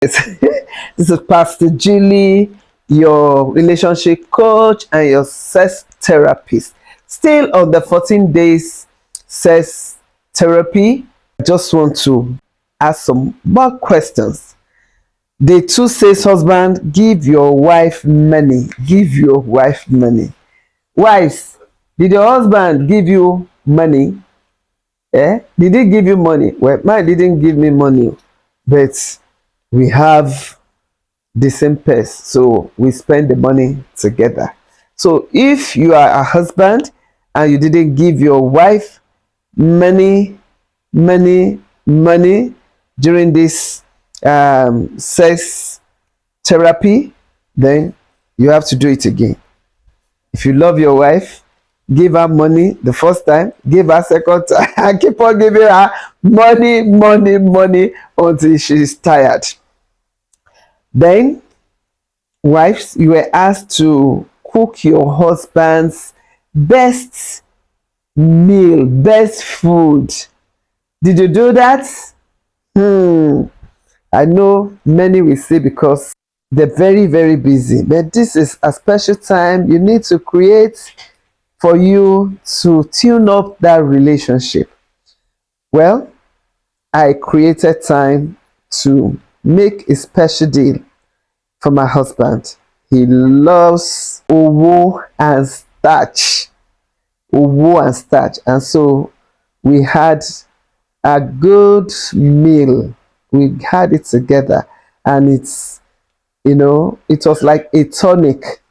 This is Pastor Julie, your relationship coach and your sex therapist. Still on the 14 days sex therapy. I just want to ask some more questions. Day 2 says, husband, give your wife money. Give your wife money. Wives, did your husband give you money? Did he give you money? Well, mine didn't give me money, but we have the same purse, so we spend the money together. So if you are a husband and you didn't give your wife money during this sex therapy, then you have to do it again. If you love your wife, give her money the first time, give her second time, and keep on giving her money until she's tired. Then, wives, you were asked to cook your husband's best meal, best food. Did you do that? I know many will say because they're very, very busy, but this is a special time you need to create for you to tune up that relationship. Well, I created time to make a special deal for my husband. He loves owo and starch. Owo and starch. And so we had a good meal. We had it together. And it's, it was like a tonic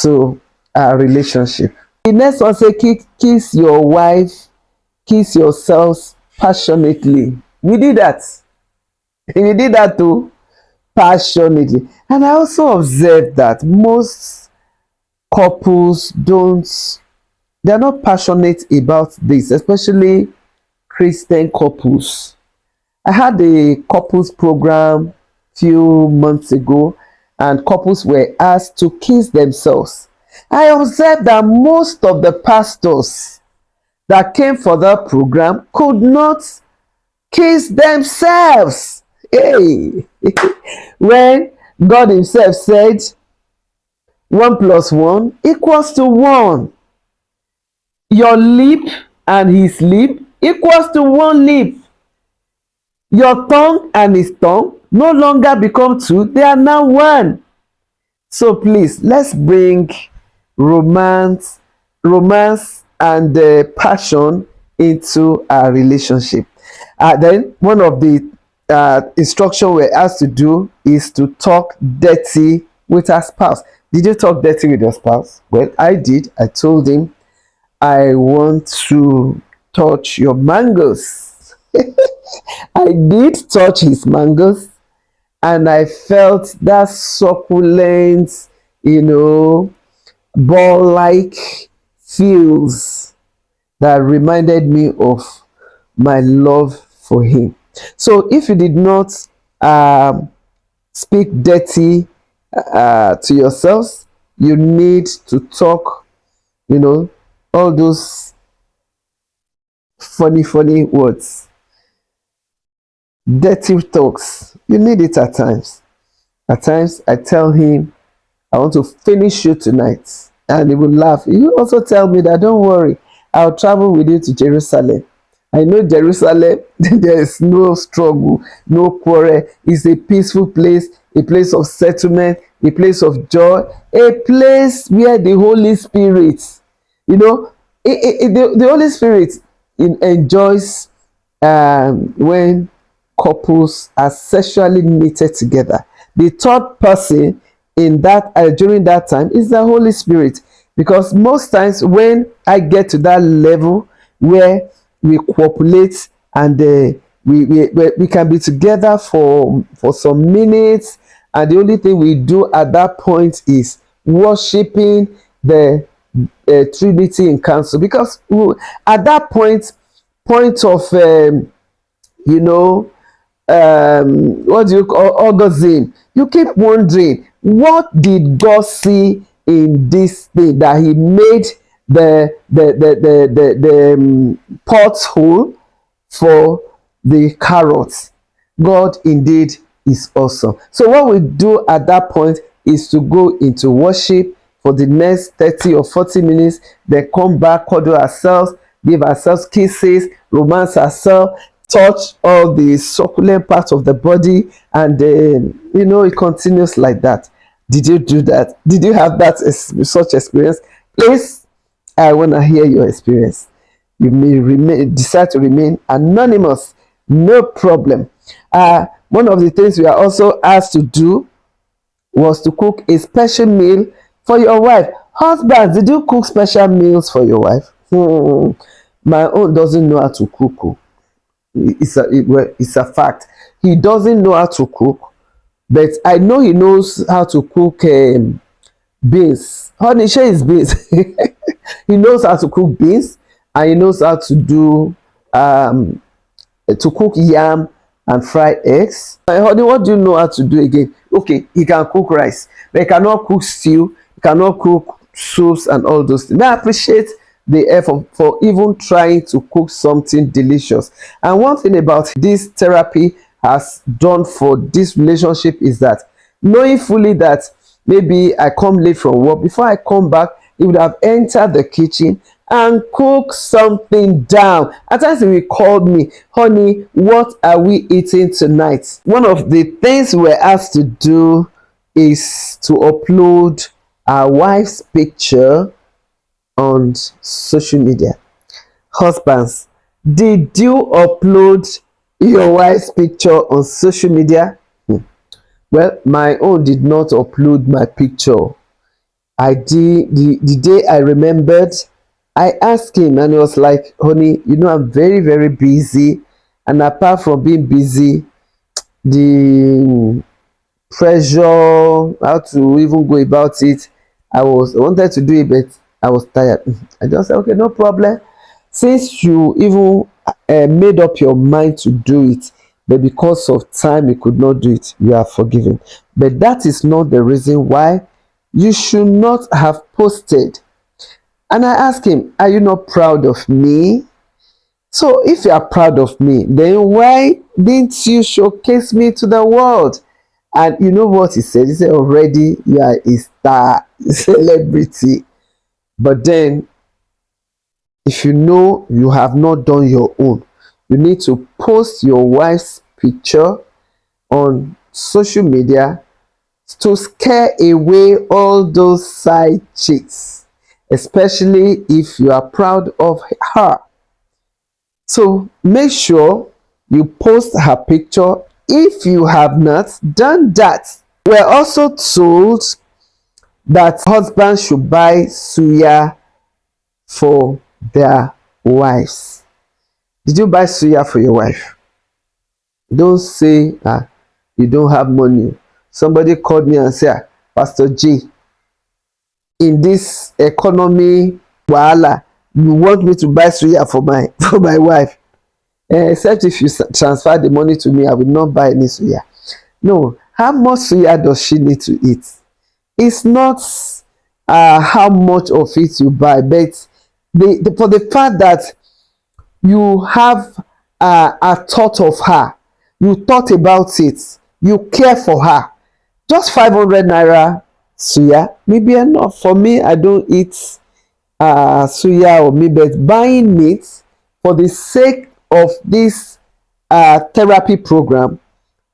to our relationship. The next one say, kiss your wife, kiss yourselves passionately. We did that. We did that too, passionately. And I also observed that most couples they're not passionate about this, especially Christian couples. I had a couples program few months ago, and couples were asked to kiss themselves. I observed that most of the pastors that came for that program could not kiss themselves. Hey, when God himself said 1 + 1 = 1, your lip and his lip equals to 1 lip. Your tongue and his tongue no longer become 2, they are now 1. So please, let's bring romance and passion into our relationship. Then one of the instruction we're asked to do is to talk dirty with our spouse. Did you talk dirty with your spouse? Well, I did. I told him, I want to touch your mangoes. I did touch his mangoes, and I felt that succulent, ball-like feels that reminded me of my love for him. So if you did not speak dirty to yourselves, you need to talk, all those funny words, dirty talks. You need it at times. At times I tell him, I want to finish you tonight, and he will laugh. He will also tell me that, don't worry, I'll travel with you to Jerusalem. I know Jerusalem, there is no struggle, no quarrel. It's a peaceful place, a place of settlement, a place of joy, a place where the Holy Spirit, the Holy Spirit enjoys when couples are sexually knitted together. The third person in that during that time is the Holy Spirit, because most times when I get to that level where we cooperate and we can be together for some minutes, and the only thing we do at that point is worshiping the Trinity in council, because at that point of what do you call orgasm, you keep wondering, what did God see in this thing that he made the pothole for the carrots? God indeed is awesome. So what we do at that point is to go into worship for the next 30 or 40 minutes, then come back, cuddle ourselves, give ourselves kisses, romance ourselves, touch all the succulent parts of the body, and then it continues like that. Did you do that? Did you have that such experience? Please, I want to hear your experience. You may decide to remain anonymous, no problem. One of the things we are also asked to do was to cook a special meal for your wife. Husbands, did you cook special meals for your wife? My own doesn't know how to cook. It's a fact. He doesn't know how to cook, but I know he knows how to cook beans. Honey, share his beans. He knows how to cook beans, and he knows how to do to cook yam and fry eggs. Honey, what do you know how to do again? Okay, he can cook rice, but he cannot cook stew, he cannot cook soups and all those things. I appreciate the effort for even trying to cook something delicious. And one thing about this therapy has done for this relationship is that knowing fully that maybe I come late from work, before I come back, he would have entered the kitchen and cook something down. At times he will call me, honey, what are we eating tonight? One of the things we're asked to do is to upload our wife's picture on social media. Husbands, did you upload your wife's picture on social media? Well, my own did not upload my picture. I did. The day I remembered, I asked him, and he was like, honey, I'm very, very busy, and apart from being busy, the pressure, how to even go about it, I wanted to do it, but I was tired. I just said, okay, no problem. Since you even made up your mind to do it, but because of time you could not do it, you are forgiven. But that is not the reason why you should not have posted. And I asked him, are you not proud of me? So if you are proud of me, then why didn't you showcase me to the world? And you know what he said? He said, already you are a star, celebrity. But then, if you know you have not done your own, you need to post your wife's picture on social media to scare away all those side chicks, especially if you are proud of her. So make sure you post her picture if you have not done that. We're also told that husbands should buy suya for their wives. Did you buy suya for your wife? Don't say you don't have money. Somebody called me and said, Pastor J, in this economy wahala, you want me to buy suya for my wife? Except if you transfer the money to me, I will not buy any suya. No, how much suya does she need to eat? It's not how much of it you buy, but for the fact that you have a thought of her, you thought about it, you care for her. Just 500 naira suya may be enough. For me, I don't eat suya or meat, but buying meat for the sake of this therapy program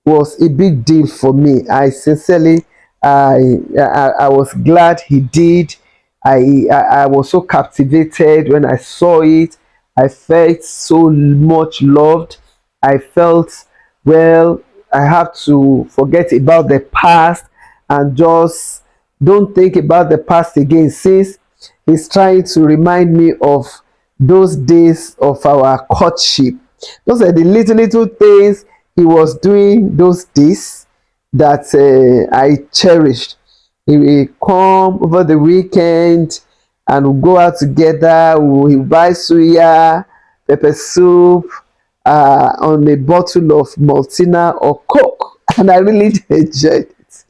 was a big deal for me. I sincerely, I was glad he did. I was so captivated when I saw it. I felt so much loved. I felt, well, I have to forget about the past and just don't think about the past again, since he's trying to remind me of those days of our courtship. Those are the little things he was doing those days that I cherished. He will come over the weekend and we'll go out together. We'll buy suya, pepper soup, on a bottle of Maltina or Coke, and I really enjoyed it.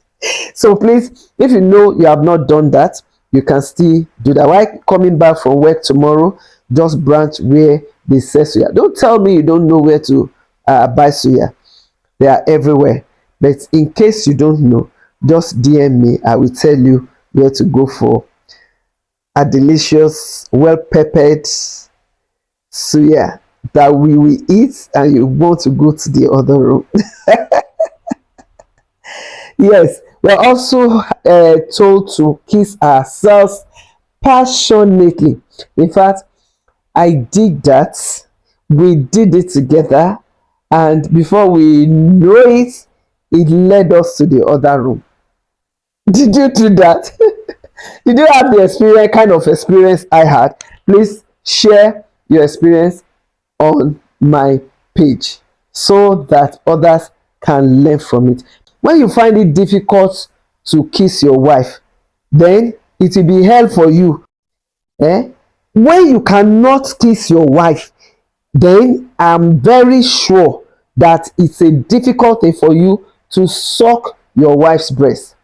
So please, if you know you have not done that, you can still do that. While coming back from work tomorrow, just branch where they sell suya. Don't tell me you don't know where to buy suya. They are everywhere. But in case you don't know, just DM me. I will tell you where to go for a delicious, well peppered suya that we will eat, and you want to go to the other room. Yes, we're also told to kiss ourselves passionately. In fact, I did that. We did it together, and before we know it, it led us to the other room. Did you do that? Did you have the experience, kind of experience I had? Please share your experience on my page so that others can learn from it. When you find it difficult to kiss your wife, then it will be hell for you. When you cannot kiss your wife, then I'm very sure that it's a difficult thing for you to suck your wife's breast.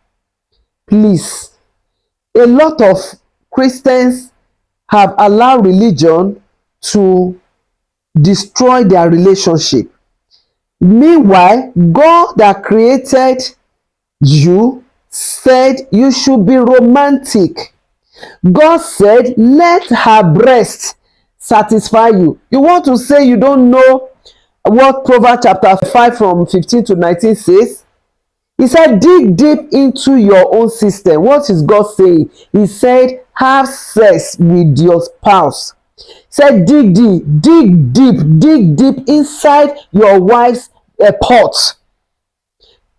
Please, a lot of Christians have allowed religion to destroy their relationship. Meanwhile, God that created you said you should be romantic. God said, let her breast satisfy you. You want to say you don't know what Proverbs chapter 5 from 15 to 19 says? He said, dig deep into your own system. What is God saying? He said, have sex with your spouse. He said, dig deep inside your wife's pot.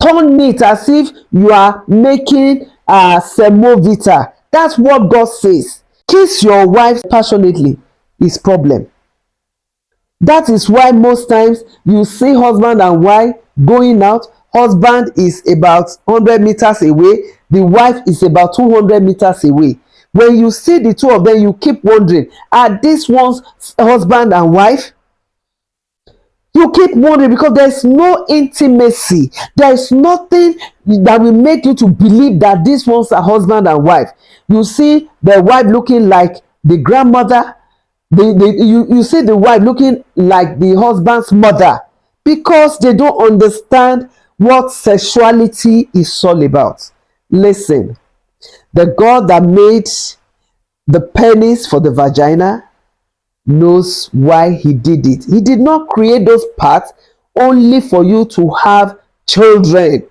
Turn it as if you are making a semovita. That's what God says. Kiss your wife passionately is problem. That is why most times you see husband and wife going out. Husband is about 100 meters away. The wife is about 200 meters away. When you see the two of them, you keep wondering, are these ones husband and wife? You keep wondering because there's no intimacy. There's nothing that will make you to believe that these ones are husband and wife. You see the wife looking like the grandmother. You see the wife looking like the husband's mother because they don't understand what sexuality is all about. Listen, the God that made the penis for the vagina knows why he did it. He did not create those parts only for you to have children.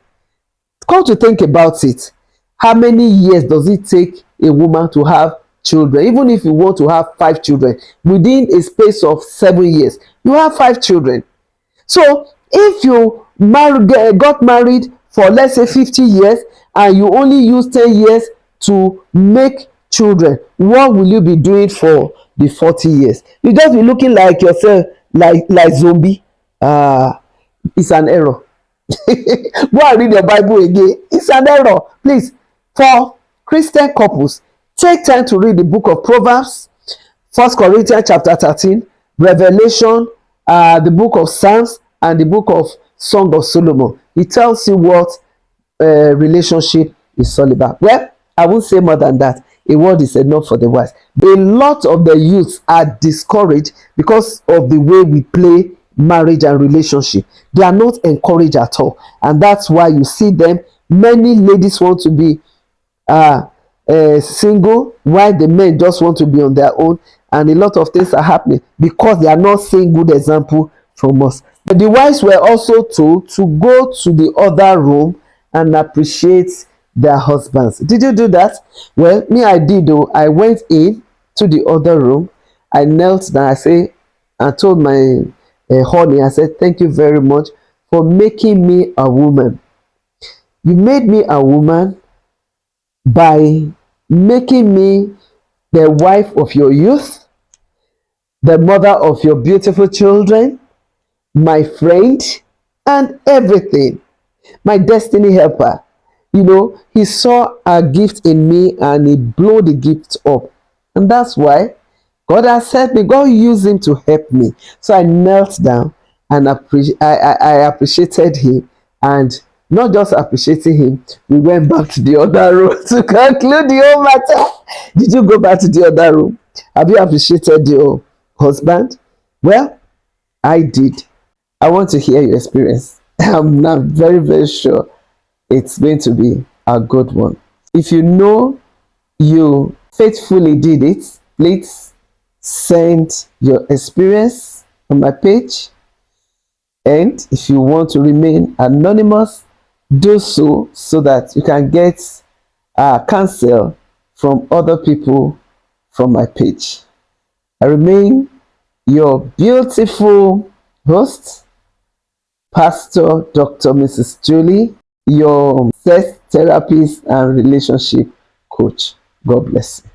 Come to think about it. How many years does it take a woman to have children? Even if you want to have 5 children, within a space of 7 years, you have 5 children. So if you got married for, let's say, 50 years and you only use 10 years to make children, what will you be doing for the 40 years? You just be looking like yourself, like zombie. It's an error. Go and read your Bible again. It's an error. Please, for Christian couples, take time to read the book of Proverbs, 1 Corinthians chapter 13, Revelation, the book of Psalms, and the book of Song of Solomon. It tells you what relationship is all about. Well, I won't say more than that. A word is enough for the wise. A lot of the youths are discouraged because of the way we play marriage and relationship. They are not encouraged at all, and that's why you see them. Many ladies want to be single, while the men just want to be on their own, and a lot of things are happening because they are not seeing good example from us. But the wives were also told to go to the other room and appreciate their husbands. Did you do that? Well, me, I did though. I went in to the other room. I knelt down. I told my honey, I said, thank you very much for making me a woman. You made me a woman by making me the wife of your youth, the mother of your beautiful children, my friend, and everything. My destiny helper. You know, he saw a gift in me and he blew the gift up. And that's why God has helped me. God used him to help me. So I knelt down and I appreciated him. And not just appreciating him, we went back to the other room to conclude the whole matter. Did you go back to the other room? Have you appreciated your husband? Well, I did. I want to hear your experience. I'm very, very sure it's going to be a good one. If you know you faithfully did it, please send your experience on my page. And if you want to remain anonymous, do so that you can get counsel from other people from my page. I remain your beautiful host, Pastor Dr. Mrs. Julie, your sex therapist and relationship coach. God bless you.